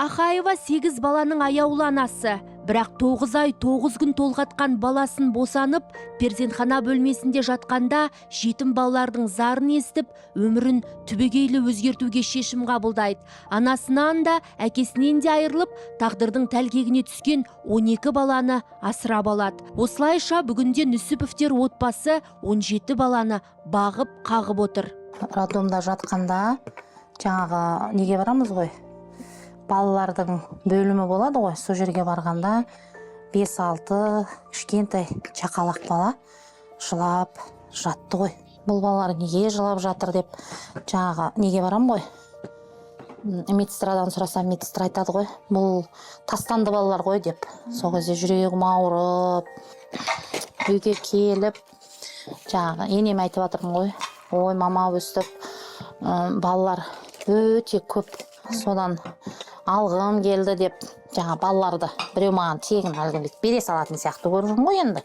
Ахаева 8 баланың аяулы анасы. Бірақ 9 ай 9 күн толғатқан баласын босанып, перзентхана бөлмесінде жатқанда жетім балалардың зарын естіп, өмірін түбегейлі өзгертуге шешім қабылдайды. Анасынан да, әкесінен де айырылып, тағдырдың тәлкегіне түскен 12 баланы асырап алады. Осылайша бүгінде Нүсіповтер отбасы 17 баланы бағып қағып отыр. Роддомда жатқанда жаңағы неге барамыз ғой? Балалардың бөлімі болады ғой, сол жерге барғанда 5-6 кішкентай чақалақ бала жылап жатты ғой. Бұл балалар неге жылап жатыр деп жаңағы неге барам ғой? Медсестрадан сұрасам, медсестра айтады ғой, бұл тастанды балалар ғой деп. Сол кезде жүрегім ауырып, үйге келіп, жаңағы енем айтып жатырмын ғой. Ой, мама өстіп, балалар өте көп, содан алғым келді деп, жаңа балаларды біреу маған тегін әлгіндей бере салатын сияқты көрдім ғой енді.